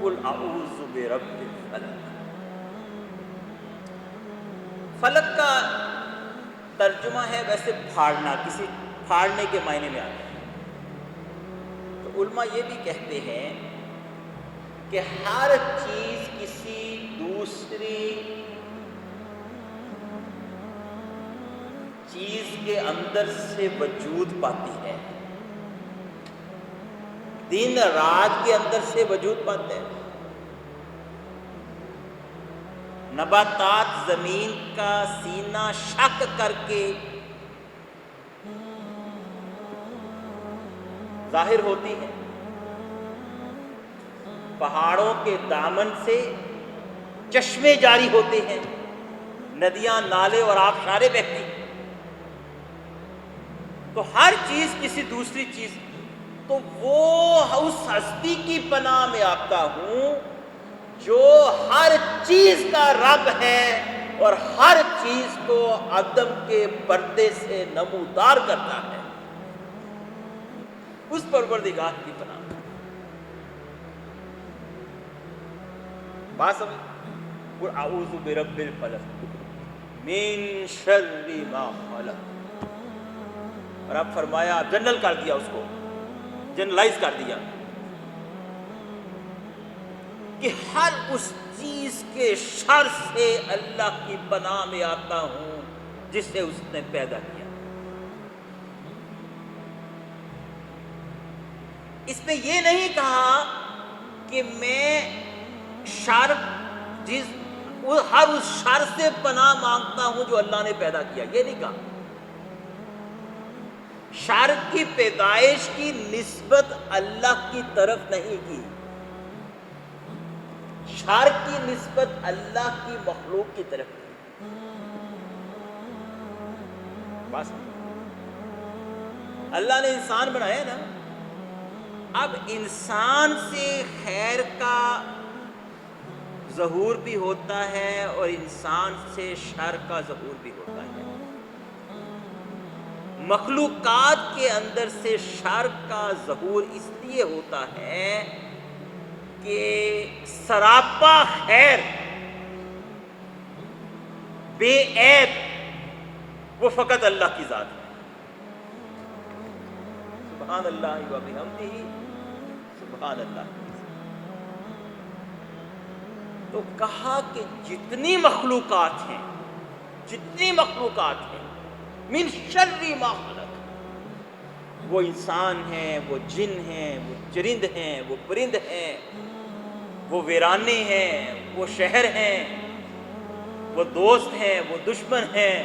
قل اعوذ برب الفلق۔ فلق کا ترجمہ ہے ویسے پھاڑنا، کسی پھاڑنے کے معنی میں آتا ہے۔ تو علماء یہ بھی کہتے ہیں کہ ہر چیز کسی دوسری چیز کے اندر سے وجود پاتی ہے، دن رات کے اندر سے وجود پاتے ہیں۔ نباتات زمین کا سینہ شق کر کے ظاہر ہوتی ہیں، پہاڑوں کے دامن سے چشمے جاری ہوتے ہیں، ندیاں، نالے اور آبشاریں بہتی ہیں۔ تو ہر چیز کسی دوسری چیز، تو وہ اس ہستی کی پناہ میں آتا ہوں جو ہر چیز کا رب ہے اور ہر چیز کو عدم کے پردے سے نمودار کرتا ہے، اس پروردگار کی پناہ میں۔ بات سمجھ؟ قل اعوذ برب الفلق من شر ما خلق۔ اور اب فرمایا، جنرل کر دیا، اس کو جنرلائز کر دیا کہ ہر اس چیز کے شر سے اللہ کی پناہ میں آتا ہوں جسے اس نے پیدا کیا۔ اس نے یہ نہیں کہا کہ میں شر ہر اس شر سے پناہ مانگتا ہوں جو اللہ نے پیدا کیا، یہ نہیں کہا۔ شر کی پیدائش کی نسبت اللہ کی طرف نہیں کی، شر کی نسبت اللہ کی مخلوق کی طرف کی۔ بس اللہ نے انسان بنایا نا، اب انسان سے خیر کا ظہور بھی ہوتا ہے اور انسان سے شر کا ظہور بھی ہوتا ہے۔ مخلوقات کے اندر سے شر کا ظہور اس لیے ہوتا ہے کہ سراپا خیر، بے عیب، وہ فقط اللہ کی ذات ہے۔ سبحان اللہ و بحمدہ، سبحان اللہ۔ تو کہا کہ جتنی مخلوقات ہیں، من شر ما خلق، وہ انسان ہیں، وہ جن ہیں، وہ چرند ہیں، وہ پرند ہیں، وہ ویرانے ہیں، وہ شہر ہیں، وہ دوست ہیں، وہ دشمن ہیں،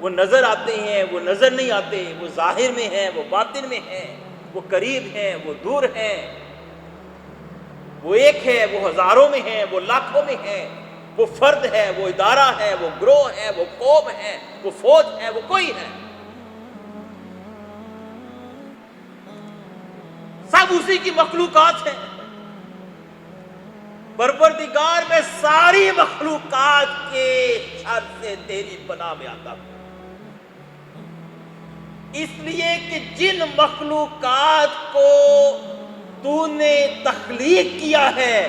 وہ نظر آتے ہیں، وہ نظر نہیں آتے، وہ ظاہر میں ہیں، وہ باطن میں ہیں، وہ قریب ہیں، وہ دور ہیں، وہ ایک ہے، وہ ہزاروں میں ہیں، وہ لاکھوں میں ہیں، وہ فرد ہے، وہ ادارہ ہے، وہ گروہ ہے، وہ قوم ہے، وہ فوج ہے، وہ کوئی ہے، سب اسی کی مخلوقات ہیں۔ پروردگار میں ساری مخلوقات کے شر سے تیری پناہ میں آتا ہوں، اس لیے کہ جن مخلوقات کو تو نے تخلیق کیا ہے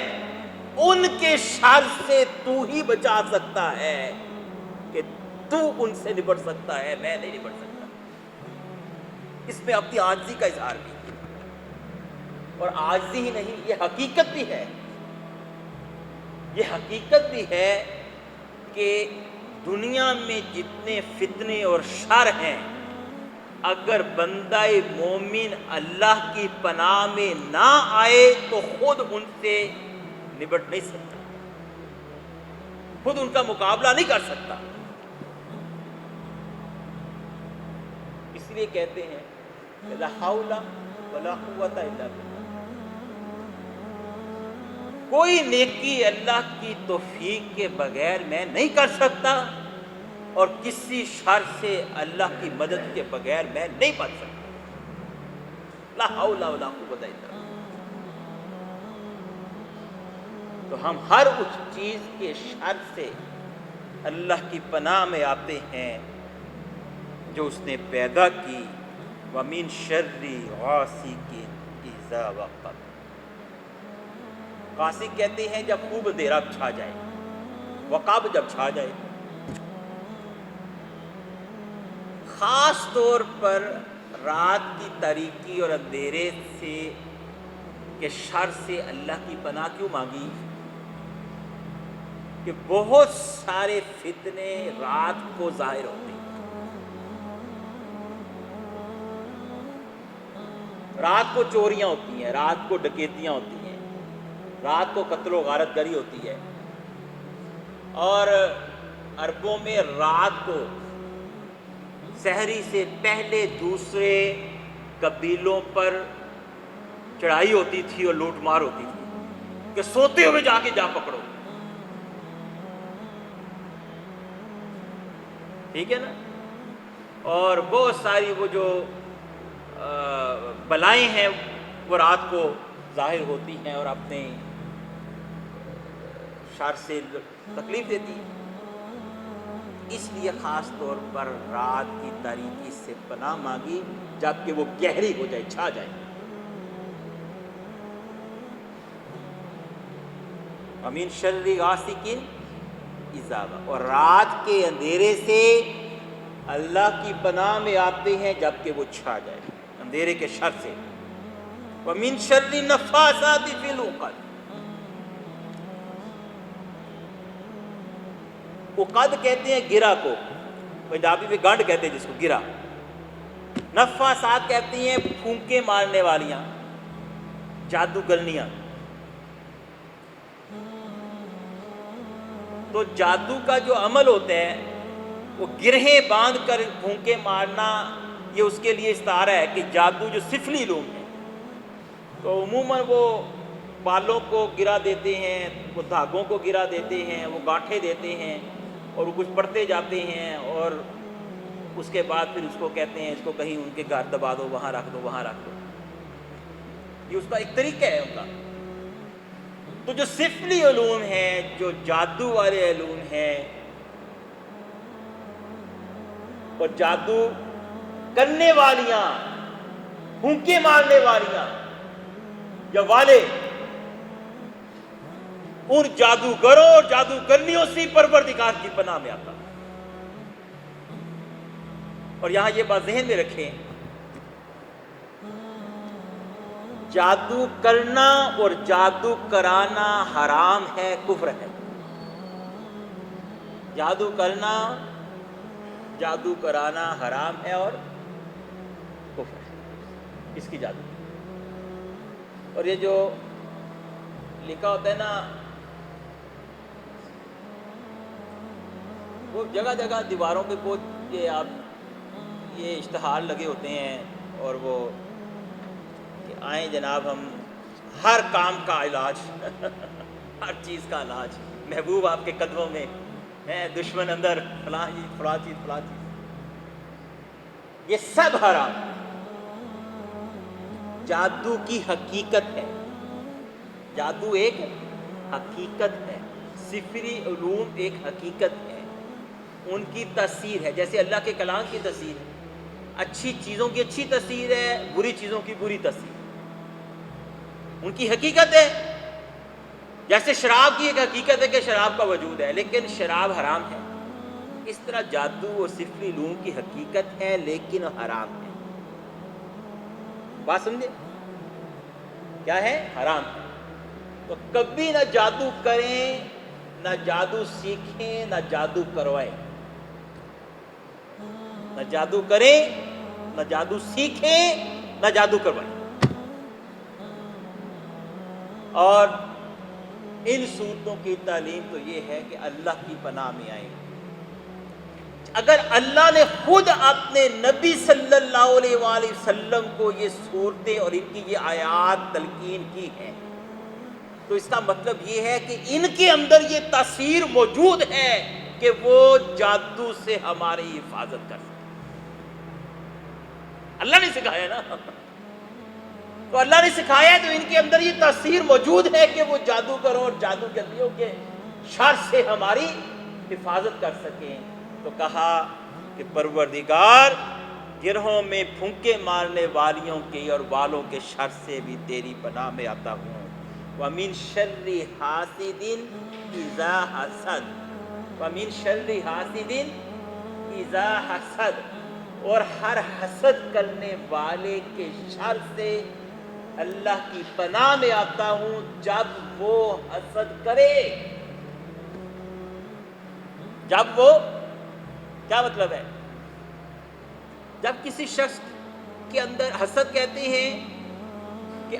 ان کے شر سے تو ہی بچا سکتا ہے، کہ تو ان سے نبٹ سکتا ہے، میں نہیں نبٹ سکتا۔ اس میں اپنی عاجزی کا اظہار بھی، اور عاجزی ہی نہیں، یہ حقیقت بھی ہے، یہ حقیقت بھی ہے کہ دنیا میں جتنے فتنے اور شر ہیں، اگر بندہ مومن اللہ کی پناہ میں نہ آئے تو خود ان سے نبٹ نہیں سکتا، خود ان کا مقابلہ نہیں کر سکتا۔ اس لیے کہتے ہیں لا حول ولا قوت الا باللہ، کوئی نیکی اللہ کی توفیق کے بغیر میں نہیں کر سکتا، اور کسی شر سے اللہ کی مدد کے بغیر میں نہیں بچ سکتا۔ لا حول ولا قوت الا باللہ۔ تو ہم ہر اس چیز کے شر سے اللہ کی پناہ میں آتے ہیں جو اس نے پیدا کی۔ وَمِن شَرِّ غَاسِقٍ إِذَا وَقَبَ، غاسق کہتے ہیں جب خوب اندھیرا چھا جائے، وقاب جب چھا جائے۔ خاص طور پر رات کی تاریکی اور اندھیرے سے کے شر سے اللہ کی پناہ کیوں مانگی؟ کہ بہت سارے فتنے رات کو ظاہر ہوتے ہیں، رات کو چوریاں ہوتی ہیں، رات کو ڈکیتیاں ہوتی ہیں، رات کو قتل و غارت گری ہوتی ہے، اور عربوں میں رات کو سحری سے پہلے دوسرے قبیلوں پر چڑھائی ہوتی تھی اور لوٹ مار ہوتی تھی کہ سوتے ہوئے جا کے جا پکڑو، ٹھیک ہے نا؟ اور بہت ساری وہ جو بلائیں ہیں وہ رات کو ظاہر ہوتی ہیں اور اپنے شر سے تکلیف دیتی ہیں۔ اس لیے خاص طور پر رات کی تاریکی سے پناہ مانگی جبکہ وہ گہری ہو جائے، چھا جائے۔ وَمِن شَرِّ غاسق اذا وقب، اور رات کے اندھیرے سے اللہ کی پناہ میں آتے ہیں جبکہ وہ چھا جائے، اندھیرے کے شر سے۔ وَمِن شَرِّ النَّفَّاثَاتِ فِی الْعُقَدِ، عقد کہتے ہیں گرہ کو، پنجابی میں گنڈ کہتے ہیں جس کو، گرہ۔ نفاسات کہتے ہیں پھونکے مارنے والیاں، جادوگرنیاں۔ تو جادو کا جو عمل ہوتا ہے وہ گرہیں باندھ کر پھونکے مارنا، یہ اس کے لیے استعارہ ہے کہ جادو جو سفلی علوم ہے تو عموماً وہ بالوں کو گرا دیتے ہیں، وہ دھاگوں کو گرا دیتے ہیں، وہ گانٹھیں دیتے ہیں اور وہ کچھ پڑھتے جاتے ہیں، اور اس کے بعد پھر اس کو کہتے ہیں اس کو کہیں ان کے گھر دبا دو، وہاں رکھ دو، وہاں رکھ دو۔ یہ اس کا ایک طریقہ ہے ان کا۔ تو جو سفلی علوم ہیں، جو جادو والے علوم ہیں اور جادو کرنے والیاں، پھونکے مارنے والیاں یا والے، ان جادوگروں اور جادوگرنیوں سے پروردگار کی پناہ میں آتا۔ اور یہاں یہ بات ذہن میں رکھیں، جادو کرنا اور جادو کرانا حرام ہے، کفر ہے۔ جادو کرنا، جادو کرانا حرام ہے اور کفر ہے، اس کی جادو۔ اور یہ جو لکھا ہوتا ہے نا، وہ جگہ جگہ دیواروں پہ وہ یہ اشتہار لگے ہوتے ہیں، اور وہ کہ آئیں جناب ہم ہر کام کا علاج ہر چیز کا علاج، محبوب آپ کے قدموں میں ہے، دشمن اندر، فلاں چیز فلاں چیز فلاں چیز، یہ سب حرام۔ جادو کی حقیقت ہے، جادو ایک حقیقت ہے، سفری علوم ایک حقیقت ہے، ان کی تاثیر ہے، جیسے اللہ کے کلام کی تاثیر ہے، اچھی چیزوں کی اچھی تاثیر ہے، بری چیزوں کی بری تاثیر، ان کی حقیقت ہے۔ جیسے شراب کی ایک حقیقت ہے کہ شراب کا وجود ہے لیکن شراب حرام ہے، اس طرح جادو اور سفری علوم کی حقیقت ہے لیکن حرام ہے۔ بات سمجھے؟ کیا ہے؟ حرام ہے۔ تو کبھی نہ جادو کریں، نہ جادو سیکھیں، نہ جادو کروائیں، نہ جادو کریں، نہ جادو سیکھیں، نہ جادو کروائیں۔ اور ان صورتوں کی تعلیم تو یہ ہے کہ اللہ کی پناہ میں آئیں۔ اگر اللہ نے خود اپنے نبی صلی اللہ علیہ وآلہ وسلم کو یہ صورتیں اور ان کی یہ آیات تلقین کی ہیں تو اس کا مطلب یہ ہے کہ ان کے اندر یہ تاثیر موجود ہے کہ وہ جادو سے ہماری حفاظت کر سکے۔ اللہ نے سکھایا نا، تو اللہ نے سکھایا تو ان کے اندر یہ تاثیر موجود ہے کہ وہ جادوگروں اور جادوگرنیوں کے شر سے ہماری حفاظت کر سکیں۔ تو کہا کہ پروردگار، گرہوں میں پھونکے مارنے والیوں کے اور والوں کے شر سے بھی تیری پناہ میں آتا ہوں، وَمِن شَرِّ حَاسِدٍ إِذَا حَسَدَ وَمِن شَرِّ حَاسِدٍ إِذَا حَسَدَ، اور ہر حسد کرنے والے کے شر سے اللہ کی پناہ میں آتا ہوں جب وہ حسد کرے۔ جب وہ، کیا مطلب ہے؟ جب کسی شخص کے اندر حسد کہتے ہیں کہ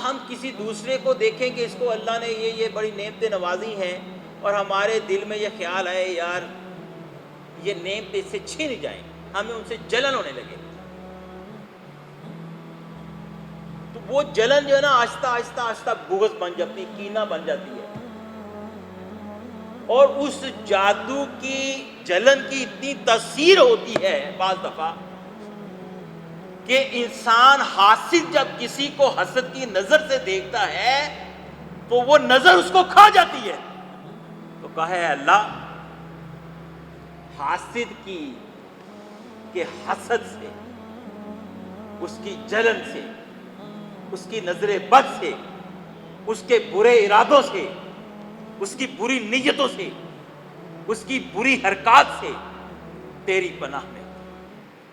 ہم کسی دوسرے کو دیکھیں کہ اس کو اللہ نے یہ بڑی نعمتیں نوازی ہیں، اور ہمارے دل میں یہ خیال آئے یار یہ نعمتیں اس سے چھین جائیں، ہمیں ان سے جلن ہونے لگے، تو وہ جلن جو ہے نا آہستہ آہستہ آہستہ بغض بن جاتی، کینہ بن جاتی ہے، اور اس جادو کی جلن کی اتنی تاثیر ہوتی ہے بعض دفعہ کہ انسان حاسد جب کسی کو حسد کی نظر سے دیکھتا ہے تو وہ نظر اس کو کھا جاتی ہے، تو کہے اللہ حاسد کی کہ حسد سے، اس کی جلن سے، اس کی نظر بد سے، اس کے برے ارادوں سے، اس کی بری نیتوں سے، اس کی بری حرکات سے تیری پناہ